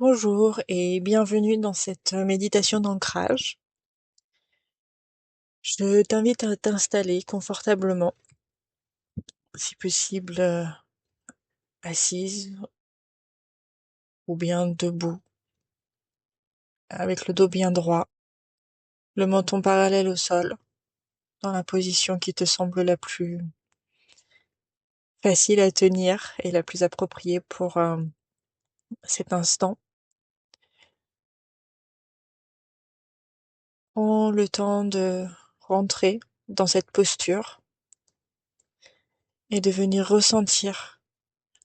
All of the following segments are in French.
Bonjour et bienvenue dans cette méditation d'ancrage. Je t'invite à t'installer confortablement, si possible assise ou bien debout, avec le dos bien droit, le menton parallèle au sol, dans la position qui te semble la plus facile à tenir et la plus appropriée pour cet instant. Prends le temps de rentrer dans cette posture et de venir ressentir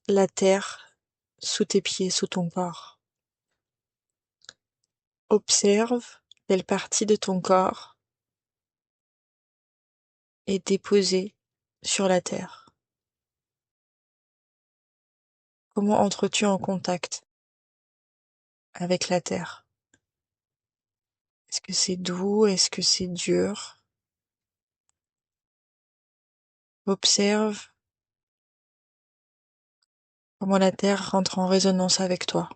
la terre sous tes pieds, sous ton corps. Observe quelle partie de ton corps est déposée sur la terre. Comment entres-tu en contact avec la terre? Est-ce que c'est doux? Est-ce que c'est dur? Observe comment la terre rentre en résonance avec toi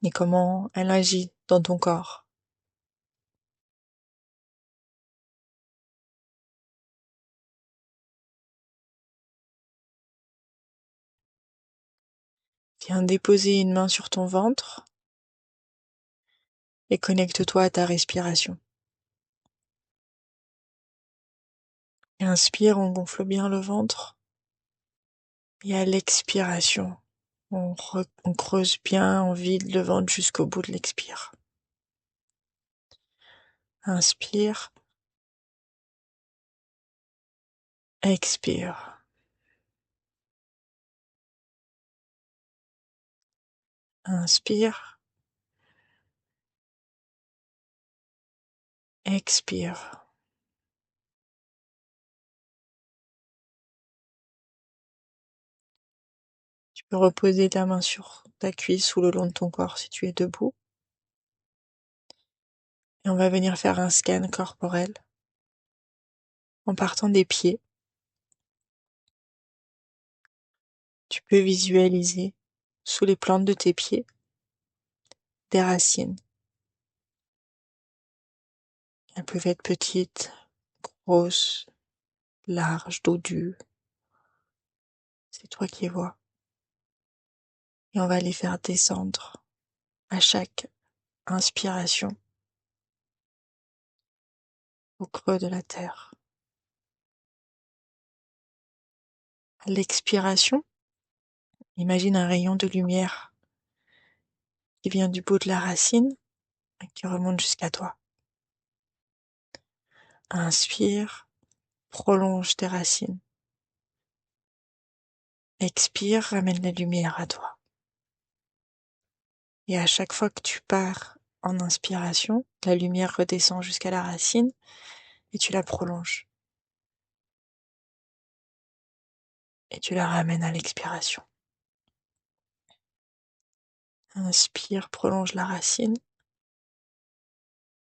et comment elle agit dans ton corps. Viens déposer une main sur ton ventre et connecte-toi à ta respiration. Inspire, on gonfle bien le ventre. Et à l'expiration, on creuse bien, on vide le ventre jusqu'au bout de l'expire. Inspire, expire. Inspire, expire. Tu peux reposer ta main sur ta cuisse ou le long de ton corps si tu es debout. Et on va venir faire un scan corporel en partant des pieds. Tu peux visualiser sous les plantes de tes pieds des racines. Elles peuvent être petites, grosses, larges, dodues. C'est toi qui les vois. Et on va les faire descendre à chaque inspiration au creux de la terre. À l'expiration, imagine un rayon de lumière qui vient du bout de la racine et qui remonte jusqu'à toi. Inspire, prolonge tes racines. Expire, ramène la lumière à toi. Et à chaque fois que tu pars en inspiration, la lumière redescend jusqu'à la racine et tu la prolonges. Et tu la ramènes à l'expiration. Inspire, prolonge la racine.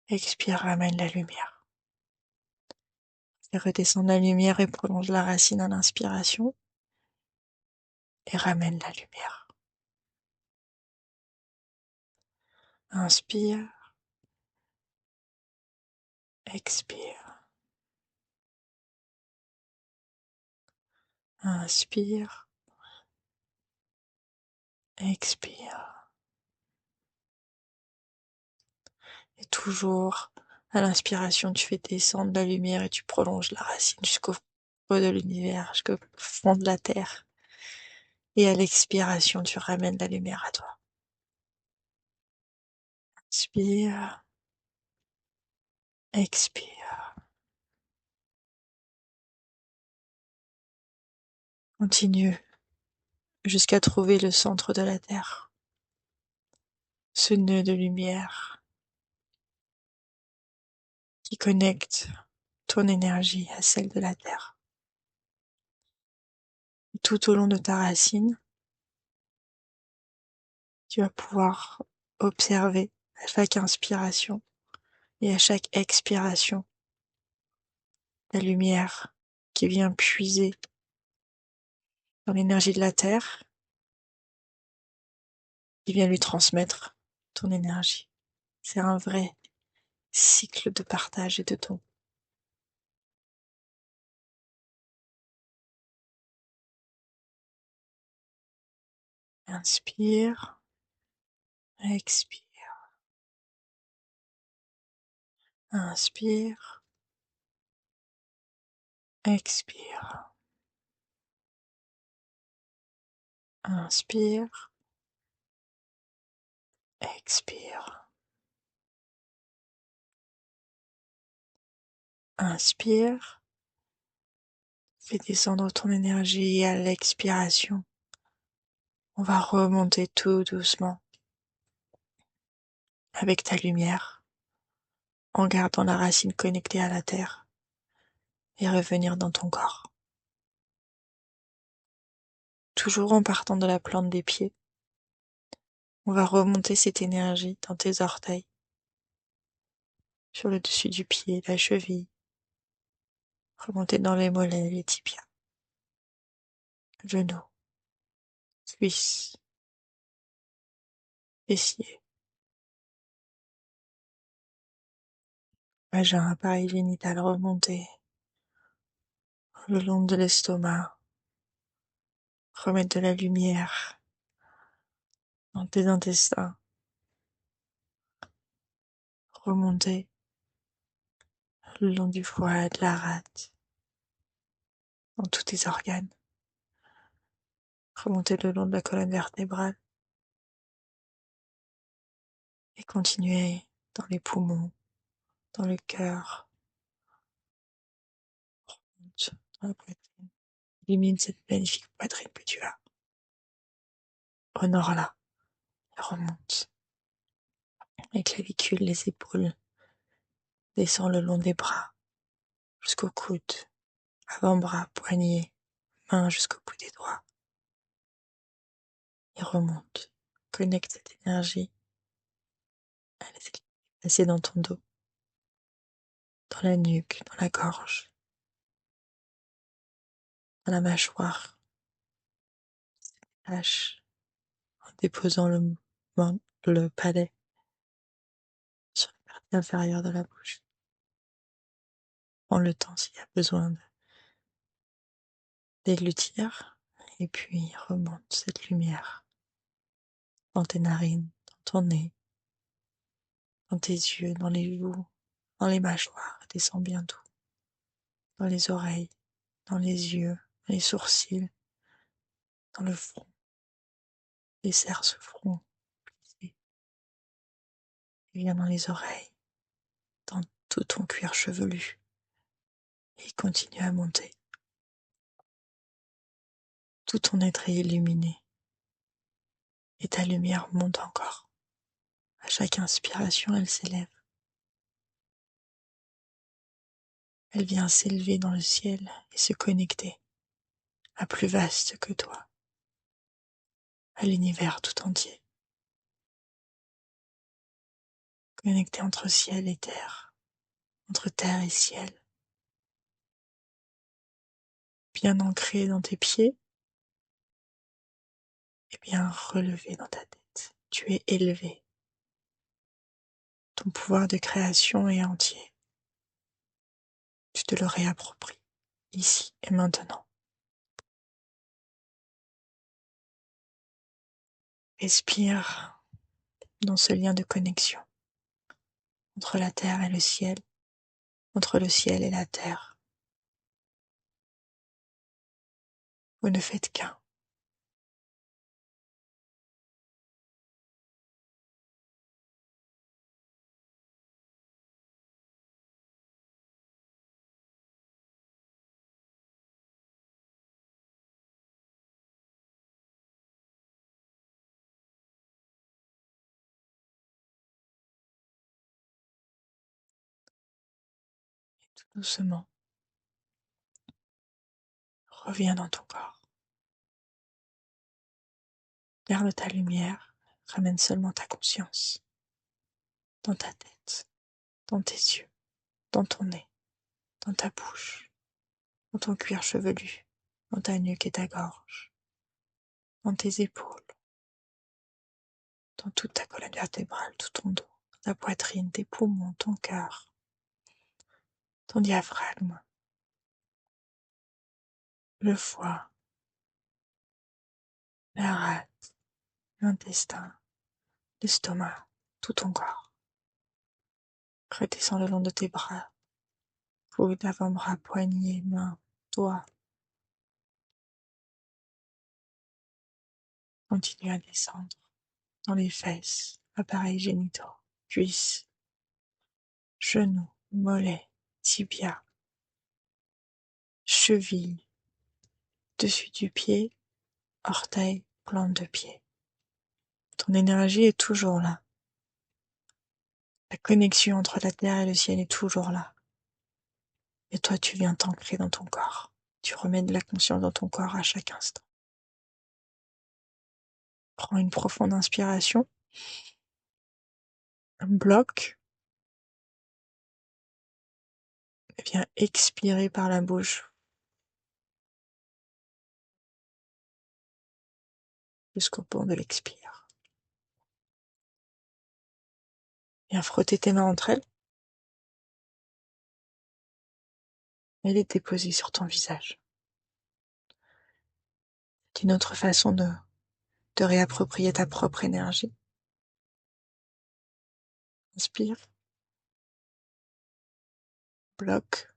Expire, ramène la lumière. Et redescend la lumière et prolonge la racine à l'inspiration. Et ramène la lumière. Inspire. Expire. Inspire. Expire. Et toujours, à l'inspiration, tu fais descendre la lumière et tu prolonges la racine jusqu'au fond de l'univers, jusqu'au fond de la terre. Et à l'expiration, tu ramènes la lumière à toi. Inspire. Expire. Continue jusqu'à trouver le centre de la terre. Ce nœud de lumière qui connecte ton énergie à celle de la terre. Et tout au long de ta racine, tu vas pouvoir observer à chaque inspiration et à chaque expiration la lumière qui vient puiser dans l'énergie de la terre et viens lui transmettre ton énergie. C'est un vrai cycle de partage et de don. Inspire, expire, inspire, expire, inspire, expire, inspire, fais descendre ton énergie à l'expiration. On va remonter tout doucement avec ta lumière, en gardant la racine connectée à la terre et revenir dans ton corps. Toujours en partant de la plante des pieds, on va remonter cette énergie dans tes orteils, sur le dessus du pied, la cheville, remonter dans les mollets, les tibias, genoux, cuisses, fessiers, vagin, appareil génital, remonter le long de l'estomac, remettre de la lumière dans tes intestins, remonter le long du foie, de la rate, dans tous tes organes, remonter le long de la colonne vertébrale et continuer dans les poumons, dans le cœur, dans la poitrine. Élimine cette magnifique poitrine que tu as. Honore-la et remonte. Les clavicules, les épaules, descend le long des bras, jusqu'au coude, avant-bras, poignet, main jusqu'au bout des doigts. Et remonte. Connecte cette énergie à les passer dans ton dos, dans la nuque, dans la gorge, dans la mâchoire. Lâche en déposant le palais sur la partie inférieure de la bouche. Prends le temps s'il y a besoin de déglutir et puis remonte cette lumière dans tes narines, dans ton nez, dans tes yeux, dans les joues, dans les mâchoires, descend bien tout, dans les oreilles, dans les yeux, dans les sourcils, dans le front. Desserre ce front plissé et viens dans les oreilles, dans tout ton cuir chevelu et continue à monter. Tout ton être est illuminé et ta lumière monte encore. À chaque inspiration, elle s'élève. Elle vient s'élever dans le ciel et se connecter à plus vaste que toi, à l'univers tout entier. Connecté entre ciel et terre, entre terre et ciel. Bien ancré dans tes pieds et bien relevé dans ta tête. Tu es élevé. Ton pouvoir de création est entier. Tu te le réappropries, ici et maintenant. Respire dans ce lien de connexion entre la terre et le ciel, entre le ciel et la terre. Vous ne faites qu'un. Tout doucement, reviens dans ton corps. Garde ta lumière, ramène seulement ta conscience dans ta tête, dans tes yeux, dans ton nez, dans ta bouche, dans ton cuir chevelu, dans ta nuque et ta gorge, dans tes épaules, dans toute ta colonne vertébrale, tout ton dos, ta poitrine, tes poumons, ton cœur, ton diaphragme, le foie, la rate, l'intestin, l'estomac, tout ton corps. Redescends le long de tes bras, coudes, avant-bras, poignets, mains, doigts. Continue à descendre dans les fesses, appareils génitaux, cuisses, genoux, mollets, tibias, chevilles, dessus du pied, orteils, plante de pied. Ton énergie est toujours là. La connexion entre la terre et le ciel est toujours là. Et toi, tu viens t'ancrer dans ton corps. Tu remets de la conscience dans ton corps à chaque instant. Prends une profonde inspiration. Un bloc. Et viens expirer par la bouche. Jusqu'au bout de l'expire. Viens frotter tes mains entre elles. Et les déposer sur ton visage. C'est une autre façon de te réapproprier ta propre énergie. Inspire. Bloc.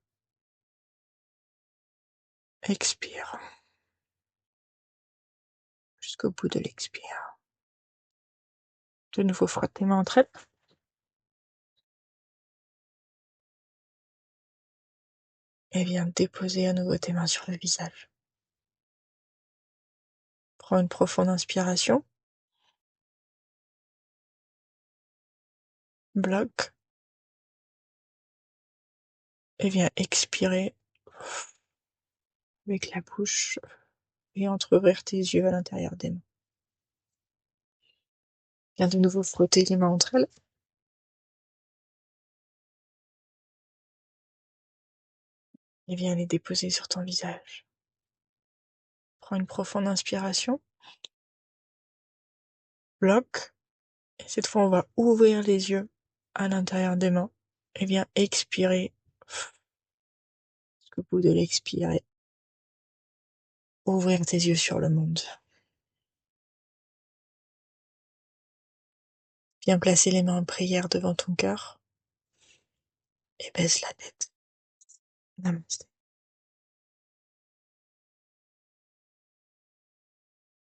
Expire. Jusqu'au bout de l'expire. De nouveau, frotte tes mains entre elles. Et viens déposer à nouveau tes mains sur le visage. Prends une profonde inspiration. Bloc. Et viens expirer avec la bouche et entreouvrir tes yeux à l'intérieur des mains. Viens de nouveau frotter les mains entre elles. Et viens les déposer sur ton visage. Prends une profonde inspiration. Bloc. Et cette fois, on va ouvrir les yeux à l'intérieur des mains. Et viens expirer jusqu'au bout de l'expirer. Ouvrir tes yeux sur le monde. Viens placer les mains en prière devant ton cœur. Et baisse la tête. Namasté.